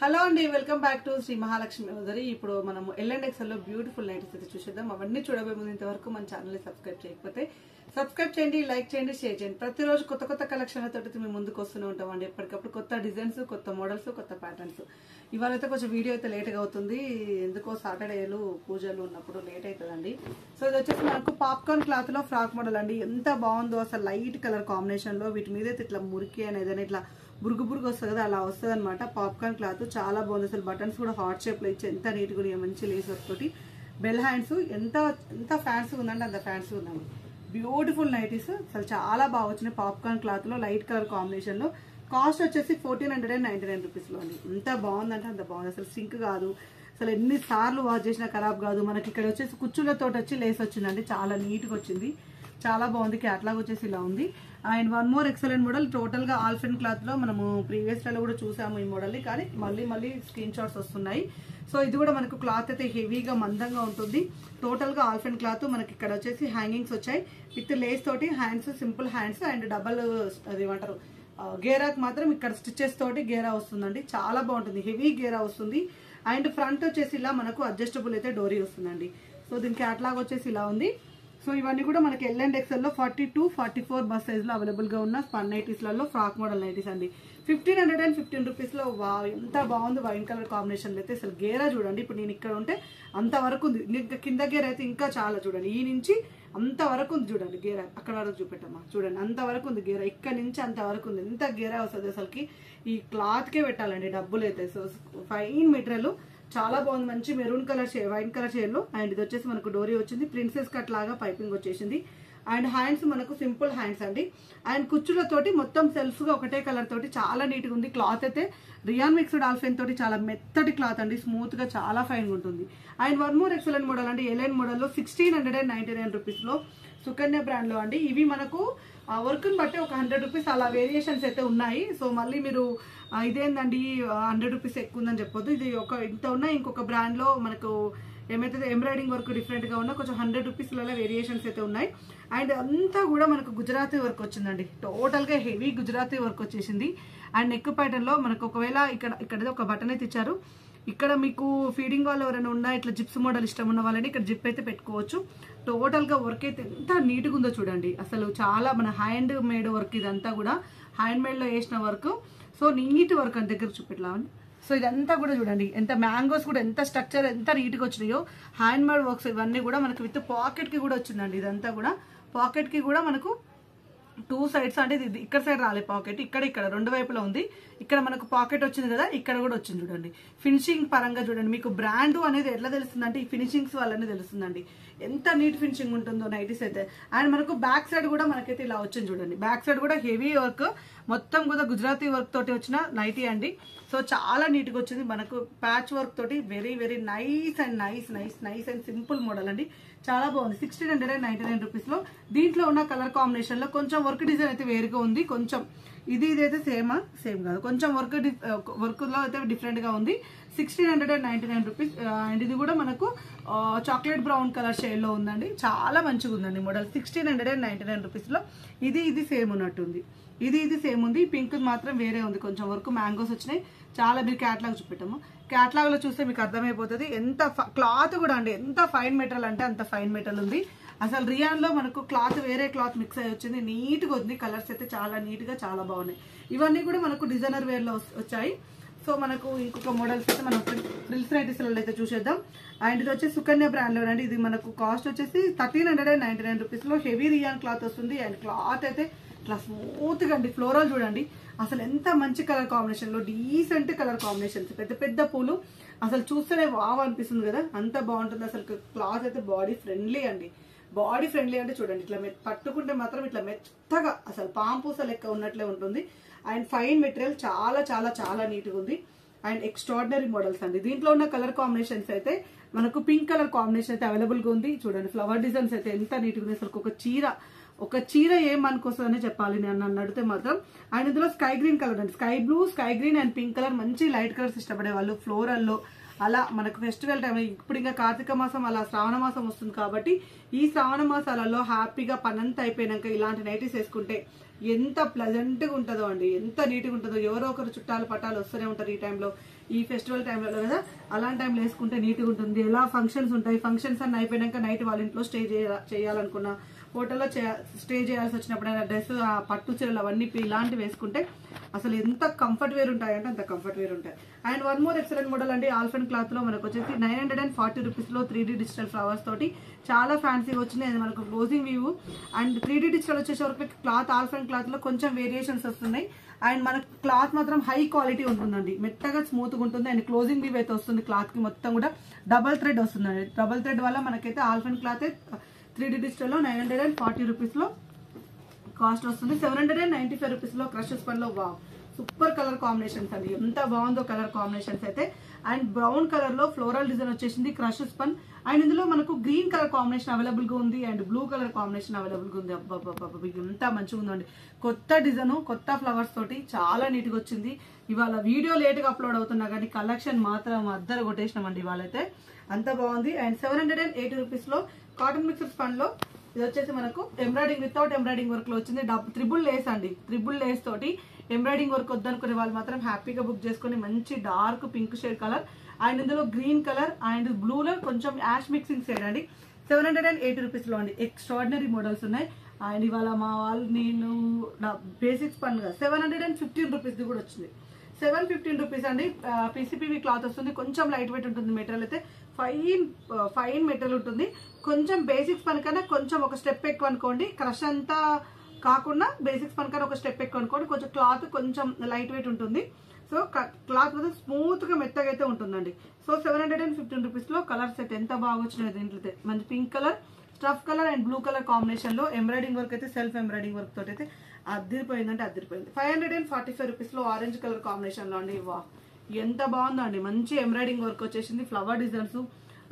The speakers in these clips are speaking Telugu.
హలో అండి, welcome back to Sri Mahalakshmi ఉదరి. ఇప్పుడు మనం ఎల్&ఎక్స్ఎల్ లో బ్యూటిఫుల్ నైటీస్ అయితే చూసేద్దాం. అవన్నీ చూడబోయే ముందు ఇంతవరకు మన ఛానల్ ని సబ్స్క్రైబ్ చేయకపోతే సబ్స్క్రైబ్ చేయండి, లైక్ చేయండి, షేర్ చేయండి. ప్రతిరోజు కొత్త కొత్త కలెక్షన్లతో మేము ముందుకు వస్తూనే ఉంటాం అండి. ఎప్పటికప్పుడు కొత్త డిజైన్స్, కొత్త మోడల్స్, కొత్త ప్యాటర్న్స్. ఇవాళ అయితే కొంచెం వీడియో అయితే లేట్ గా అవుతుంది, ఎందుకో సాటర్డేలు పూజలు ఉన్నప్పుడు లేట్ అవుతుందండి. సో ఇది వచ్చేసి మనకు పాప్కార్న్ క్లాత్ లో ఫ్రాక్ మోడల్ అండి. ఎంత బాగుందో అసలు, లైట్ కలర్ కాంబినేషన్ లో. వీటి మీద అయితే ఇట్లా మురికి అనేది ఇట్లా బురుగు బురుగు వస్తుంది కదా, అలా వస్తుంది అనమాట. పాప్కార్న్ క్లాత్ చాలా బాగుంది అసలు. బటన్స్ కూడా హార్ట్ షేప్ లో ఇచ్చి ఎంత నీట్ గా మంచి లేస్ వర్క్ తోటి. బెల్ హ్యాండ్స్ ఎంత ఎంత ఫ్యాన్సీ ఉందండి, అంత ఫ్యాన్సీ ఉందండి. బ్యూటిఫుల్ నైటీస్ అసలు చాలా బాగా వచ్చినాయి. పాప్కార్న్ క్లాత్ లో లైట్ కలర్ కాంబినేషన్ లో. కాస్ట్ వచ్చేసి 1499 రూపీస్ లో అండి. ఎంత బాగుందంటే అంత బాగుంది అసలు. సింక్ కాదు అసలు, ఎన్నిసార్లు వాష్ చేసినా ఖరాబ్ కాదు. మనకి ఇక్కడ వచ్చేసి కుచ్చులతో వచ్చి లేస్ వచ్చిందండి, చాలా నీట్ గా వచ్చింది, చాలా బాగుంది. క్యాట్లాగ్ వచ్చేసి ఇలా ఉంది. And one more excellent model. Total గా ఆల్ఫెన్ క్లాత్ లో మనము ప్రీవియస్ లో కూడా చూసాము ఈ మోడల్ ని, కానీ మళ్ళీ స్క్రీన్ షాట్స్ వస్తున్నాయి. సో ఇది కూడా మనకు క్లాత్ అయితే హెవీగా మందంగా ఉంటుంది. టోటల్ గా ఆల్ఫెన్ క్లాత్. మనకి ఇక్కడ వచ్చేసి హ్యాంగింగ్స్ వచ్చాయి విత్ లేస్ తోటి. Hands simple hands and double అది ఏమంటారు గేరాకి మాత్రం ఇక్కడ స్టిచెస్ తోటి గేరా వస్తుందండి. చాలా బాగుంటుంది, హెవీ గేరా వస్తుంది. అండ్ ఫ్రంట్ వచ్చేసి ఇలా మనకు అడ్జస్టబుల్ అయితే డోరీ వస్తుందండి. సో దీని క్యాట్లాగ్ వచ్చేసి ఇలా ఉంది. సో ఇవన్నీ కూడా మనకి ఎల్&ఎక్స్ఎల్ లో 42, 44 బస్ సైజ్ లో అవైలబుల్ గా ఉన్న స్పన్ నైటీస్ లలో ఫ్రాక్ మోడల్ నైటీస్ అండి. 1515 రూపీస్ లో. వా ఎంత బాగుంది వైన్ కలర్ కాంబినేషన్ అయితే. అసలు గేరా చూడండి, ఇప్పుడు నేను ఇక్కడ ఉంటే అంత వరకు ఉంది. ఇంకా కింద గేర అయితే ఇంకా చాలా చూడండి, ఈ నుంచి అంత వరకు ఉంది చూడండి గేర. అక్కడ వరకు చూపెట్టమ్మా, చూడండి అంత వరకు ఉంది గేర, ఇక్కడ నుంచి అంత వరకు ఉంది. ఎంత గేరా వస్తుంది అసలుకి. ఈ క్లాత్ కే పెట్టాలండి డబ్బులు అయితే. సో ఫైన్ మెటీరియల్, చాలా బాగుంది. మంచి maroon colour wine colour shade లో. అండ్ ఇది వచ్చేసి మనకు డోరీ వచ్చింది, ప్రిన్సెస్ కట్ లాగా పైపింగ్ వచ్చేసింది. అండ్ హ్యాండ్స్ మనకు సింపుల్ హ్యాండ్స్ అండి. అండ్ కుచ్చులతోటి మొత్తం సెల్ఫ్ గా ఒకటే కలర్ తోటి చాలా నీట్ గా ఉంది. క్లాత్ అయితే రియాన్ మిక్స్డ్ ఆల్ఫెన్ తోటి చాలా మెత్తటి క్లాత్ అండి, స్మూత్ గా చాలా ఫైన్ గా ఉంటుంది. And one more excellent model అండి. ఎలైన్ మోడల్ లో 1699 రూపీస్ లో సుకన్య బ్రాండ్ లో అండి. ఇవి మనకు వర్క్ ని బట్టి ఒక 100 రూపీస్ అలా వేరియేషన్స్ అయితే ఉన్నాయి. సో మళ్ళీ మీరు ఇదేందండి 100 రూపీస్ ఎక్కువ ఉందని చెప్పొద్దు. ఇది ఒక ఇంత ఉన్నాయి. ఇంకొక బ్రాండ్ లో మనకు ఏమైతే ఎంబ్రాయిడింగ్ వర్క్ డిఫరెంట్ గా ఉన్నా కొంచెం 100 రూపీస్ లలో వేరియేషన్స్ అయితే ఉన్నాయి. అండ్ అంతా కూడా మనకు గుజరాతీ వర్క్ వచ్చిందండి. టోటల్ గా హెవీ గుజరాతీ వర్క్ వచ్చేసింది. అండ్ నెక్ ప్యాటర్న్ లో మనకు ఒకవేళ ఇక్కడ ఒక బటన్ అయితే ఇచ్చారు. ఇక్కడ మీకు ఫీడింగ్ వాళ్ళు ఎవరైనా ఉన్నా ఇట్లా జిప్స్ మోడల్ ఇష్టం ఉన్న వాళ్ళని ఇక్కడ జిప్ అయితే పెట్టుకోవచ్చు. టోటల్ గా వర్క్ అయితే ఎంత నీట్ గా ఉందో చూడండి అసలు. చాలా మన హ్యాండ్ మేడ్ వర్క్, ఇదంతా కూడా హ్యాండ్ మేడ్ లో వేసిన వర్క్. సో నీట్ వర్క్ అని దగ్గర చూపెట్లా. సో ఇదంతా కూడా చూడండి ఎంత మ్యాంగోస్ కూడా ఎంత స్ట్రక్చర్ ఎంత నీట్ గా వచ్చినాయో. హ్యాండ్ మేడ్ వర్క్స్ ఇవన్నీ కూడా మనకు విత్ పాకెట్ కి కూడా వచ్చిందండి. ఇదంతా కూడా పాకెట్ కి కూడా మనకు 2 సైడ్స్ అంటే ఇది ఇక్కడ సైడ్ రాలే పాకెట్, ఇక్కడ రెండు వైపులా ఉంది. ఇక్కడ మనకు పాకెట్ వచ్చింది కదా, ఇక్కడ కూడా వచ్చింది చూడండి. ఫినిషింగ్ పరంగా చూడండి, మీకు బ్రాండ్ అనేది ఎట్లా తెలుస్తుందంటే ఈ ఫినిషింగ్స్ వల్లనే తెలుస్తుందండి ఎంత నీట్ ఫినిషింగ్ ఉంటుందో నైటీస్ అయితే. అండ్ మనకు బ్యాక్ సైడ్ కూడా మనకైతే ఇలా వచ్చింది చూడండి. బ్యాక్ సైడ్ కూడా హెవీ వర్క్, మొత్తం కూడా గుజరాతీ వర్క్ తోటి వచ్చిన నైటీ అండి. సో చాలా నీట్ గా వచ్చింది. మనకు ప్యాచ్ వర్క్ తోటి very very nice and simple model అండి. చాలా బాగుంది. 1699 రూపీస్ లో. దీంట్లో ఉన్న కలర్ కాంబినేషన్ లో కొంచెం వర్క్ డిజైన్ అయితే వేరుగా ఉంది. కొంచెం ఇదైతే సేమ్ కాదు, కొంచెం వర్క్ లో అయితే డిఫరెంట్ గా ఉంది. 1699 రూపీస్. అండ్ ఇది కూడా మనకు చాక్లెట్ బ్రౌన్ కలర్ షేడ్ లో ఉందండి. చాలా మంచిగా ఉందండి మోడల్. 1699 రూపీస్ లో. ఇది సేమ్ ఉన్నట్టుంది. ఇది సేమ్ ఉంది. పింక్ మాత్రం వేరే ఉంది, కొంచెం వర్క్ మ్యాంగోస్ వచ్చినాయి. చాలా మీరు క్యాట్లాగ్ చూపెట్టాము. క్యాట్లాగ్ లో చూస్తే మీకు అర్థమైపోతుంది. ఎంత క్లాత్ కూడా అండి ఎంత ఫైన్ మెటీరియల్ అంటే అంత ఫైన్ మెటీరియల్ ఉంది అసలు. రియాన్ లో మనకు క్లాత్ వేరే క్లాత్ మిక్స్ అయ్యి వచ్చింది, నీట్ గా ఉంది. కలర్స్ అయితే చాలా నీట్ గా చాలా బాగున్నాయి. ఇవన్నీ కూడా మనకు డిజైనర్ వేర్ లో వచ్చాయి. సో మనకు ఇంకొక మోడల్స్ అయితే మనం ఫ్రిల్స్ నైటీస్ అయితే చూసేద్దాం. అండ్ ఇది వచ్చేసి సుకన్య బ్రాండ్ లో అండి. ఇది మనకు కాస్ట్ వచ్చేసి 1399 రూపీస్ లో హెవీ రియాన్ క్లాత్ వస్తుంది. అండ్ క్లాత్ అయితే ఇట్లా స్మూత్ గా అండి. ఫ్లోరల్ చూడండి అసలు ఎంత మంచి కలర్ కాంబినేషన్ లో, డీసెంట్ కలర్ కాంబినేషన్స్, పెద్ద పెద్ద పూలు. అసలు చూస్తేనే వావ్ అనిపిస్తుంది కదా, అంత బాగుంటుంది అసలు. క్లాత్ అయితే బాడీ ఫ్రెండ్లీ అండి. బాడీ ఫ్రెండ్లీ అంటే చూడండి ఇట్లా పట్టుకుంటే మాత్రం ఇట్లా మెత్తగా అసలు పాంపూస లెక్క ఉన్నట్లే ఉంటుంది. అండ్ ఫైన్ మెటీరియల్ చాలా చాలా చాలా నీట్ గా ఉంది. అండ్ ఎక్స్ట్రాడినరీ మోడల్స్ అండి. దీంట్లో ఉన్న కలర్ కాంబినేషన్స్ అయితే మనకు పింక్ కలర్ కాంబినేషన్ అయితే అవైలబుల్ గా ఉంది. చూడండి ఫ్లవర్ డిజైన్స్ అయితే ఎంత నీట్ గా ఉంది అసలు. ఒక చీర ఏమనుకోస్తుందని చెప్పాలి నన్ను అడిగితే మాత్రం. అండ్ ఇందులో స్కై గ్రీన్ కలర్ అండి. Sky blue, sky green and pink colour, మంచి లైట్ కలర్స్ ఇష్టపడే వాళ్ళు ఫ్లోరల్ లో అలా మనకు ఫెస్టివల్ టైం, ఇప్పుడు ఇంకా కార్తీక మాసం అలా శ్రావణ మాసం వస్తుంది కాబట్టి ఈ శ్రావణ మాసాలలో హ్యాపీగా పనంతా అయిపోయినాక ఇలాంటి నైటీస్ వేసుకుంటే ఎంత ప్లెజెంట్గా ఉంటుందో అండి, ఎంత నీట్గా ఉంటుందో. ఎవరో ఒకరు చుట్టాలు పట్టాలు వస్తూనే ఉంటారు ఈ టైంలో, ఈ ఫెస్టివల్ టైంలో కదా, అలాంటి టైంలో వేసుకుంటే నీట్గా ఉంటుంది. ఎలా ఫంక్షన్స్ ఉంటాయి, ఫంక్షన్స్ అన్ని అయిపోయాక నైట్ వాళ్ళ ఇంట్లో స్టే చేయాలనుకున్నా, హోటల్లో స్టే చేయాల్సి వచ్చినప్పుడు డ్రెస్, పట్టు చీరలు అవన్నీ ఇలాంటివి వేసుకుంటే అసలు ఎంత కంఫర్ట్ వేర్ ఉంటాయంటే అంత కంఫర్ట్ వేర్ ఉంటాయి. And one more excellent model అండి, ఆల్ఫెన్ క్లాత్ లో మనకు వచ్చేసి 940 రూపీస్ లో 3D డిజిటల్ ఫ్లవర్స్ తోటి చాలా ఫ్యాన్సీగా వచ్చింది. అది మనకు closing view. And 3D digital వచ్చేసరికి క్లాత్ ఆల్ఫెన్ క్లాత్ లో కొంచెం వేరియేషన్స్ వస్తున్నాయి. అండ్ మన క్లాత్ మాత్రం హై క్వాలిటీ ఉంటుందండి, మెత్తగా స్మూత్ గా ఉంటుంది. అండ్ క్లోజింగ్ వ్యూ అయితే వస్తుంది, క్లాత్ కి మొత్తం కూడా డబల్ థ్రెడ్ వస్తుందండి. డబల్ థ్రెడ్ వల్ల మనకైతే ఆల్ఫెన్ క్లాత్ 3D డిజిటల్ లో 940 రూపీస్ లో కాస్ట్ వస్తుంది. 795 రూపీస్ లో క్రషెస్ పన్ లో వావ్ సూపర్ కలర్ కాంబినేషన్స్ అండి, ఎంత బాగుందో కలర్ కాంబినేషన్స్ అయితే. అండ్ బ్రౌన్ కలర్ లో ఫ్లోరల్ డిజైన్ వచ్చేసింది క్రషెస్ పన్. అండ్ ఇందులో మనకు గ్రీన్ కలర్ కాంబినేషన్ అవైలబుల్ గా ఉంది, and blue colour combination available గా ఉంది. అబ్బాబ్బాబ్బా ఎంత మంచిగా ఉందండి, కొత్త డిజైన్ కొత్త ఫ్లవర్స్ తోటి చాలా నీట్ గా వచ్చింది. ఇవాళ వీడియో లేట్ గా అప్లోడ్ అవుతున్నా కానీ కలెక్షన్ మాత్రం అద్దరు కొట్టేసినామండి ఇవాళైతే, అంత బాగుంది. అండ్ 780 రూపీస్ లో కాటన్ మిక్స్డ్ స్పన్ లో ఇది వచ్చేసి మనకు ఎంబ్రాయిడింగ్ వితౌట్ ఎంబ్రాయిడింగ్ వర్క్ లో వచ్చింది. ట్రిపుల్ లేస్ అండి, ట్రిపుల్ లేస్ తోటి ఎంబ్రాయిడింగ్ వర్క్ వద్దనుకునే వాళ్ళు మాత్రం హ్యాపీగా బుక్ చేసుకుని మంచి dark pink shade colour and ఇందులో గ్రీన్ కలర్ అండ్ బ్లూ లో కొంచెం యాష్ మిక్సింగ్ షేడ్ అండి. 780 రూపీస్ లో అండి, ఎక్స్ట్రాడినరీ మోడల్స్ ఉన్నాయి. అండ్ ఇవాళ మా వాళ్ళు నేను బేసిక్స్ పన్ 715 రూపీస్ కూడా వచ్చింది. 715 రూపీస్ అండి. పీసీపీవీ క్లాత్ వస్తుంది, కొంచెం లైట్ వెయిట్ ఉంటుంది. మెటీరియల్ అయితే ఫైన్ మెటీరియల్ ఉంటుంది. కొంచెం బేసిక్స్ పని కన్నా కొంచెం ఒక స్టెప్ ఎక్కువ అనుకోండి, క్రష్ అంతా కాకుండా బేసిక్స్ పని కన్నా ఒక స్టెప్ ఎక్కువ అనుకోండి. కొంచెం క్లాత్ కొంచెం లైట్ వెయిట్ ఉంటుంది. సో క్లాత్ మాత్రం స్మూత్ గా మెత్తగా అయితే ఉంటుందండి. సో 715 రూపీస్ లో కలర్స్ అయితే ఎంత బాగా వచ్చినాయి దీంట్లో అయితే. మంచి pink colour, stuff colour and blue colour combination లో ఎంబ్రాయిడింగ్ వర్క్ అయితే సెల్ఫ్ ఎంబ్రాయిడింగ్ వర్క్ తోటి అయితే అదిరిపోయిందంటే అదిరిపోయింది. 545 రూపీస్ లో ఆరెంజ్ కలర్ కాంబినేషన్ లో అండి, వా ఎంత బాగుందో అండి. మంచి ఎంబ్రాయిడింగ్ వర్క్ వచ్చేసింది, flower designs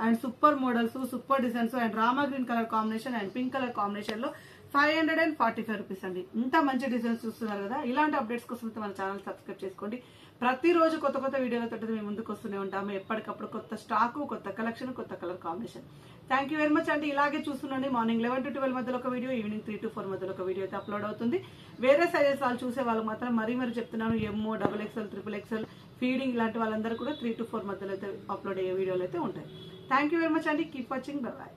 and super models, super designs and Rama green colour combination and pink colour combination లో 545 రూపీస్ అండి. ఇంత మంచి డిజైన్స్ చూస్తున్నారు కదా. ఇలాంటి అప్డేట్స్ కోసం మన ఛానల్ సబ్స్క్రైబ్ చేసుకోండి. ప్రతిరోజు కొత్త కొత్త వీడియోలతో మేము ముందుకు వస్తూనే ఉంటాము. ఎప్పటికప్పుడు కొత్త స్టాక్, కొత్త కలెక్షన్, కొత్త colour combination. Thank you very much అండి. ఇలాగే చూస్తుండండి. మార్నింగ్ 11 to 12 మధ్యలో ఒక వీడియో, ఈవినింగ్ 3 to 4 మధ్యలో ఒక వీడియో అయితే అప్లోడ్ అవుతుంది. వేరే సైజెస్ వాళ్ళు చూసే వాళ్ళు మాత్రం మరీ చెప్తున్నాను, ఎంఓ, XXL, XXL ఫీడింగ్ ఇలాంటి వాళ్ళందరూ కూడా 3 to 4 మధ్యలో అయితే అప్లోడ్ అయ్యే వీడియోలు అయితే ఉంటాయి. థ్యాంక్ యూ వెరీ మచ్ అండి. Keep watching. By by.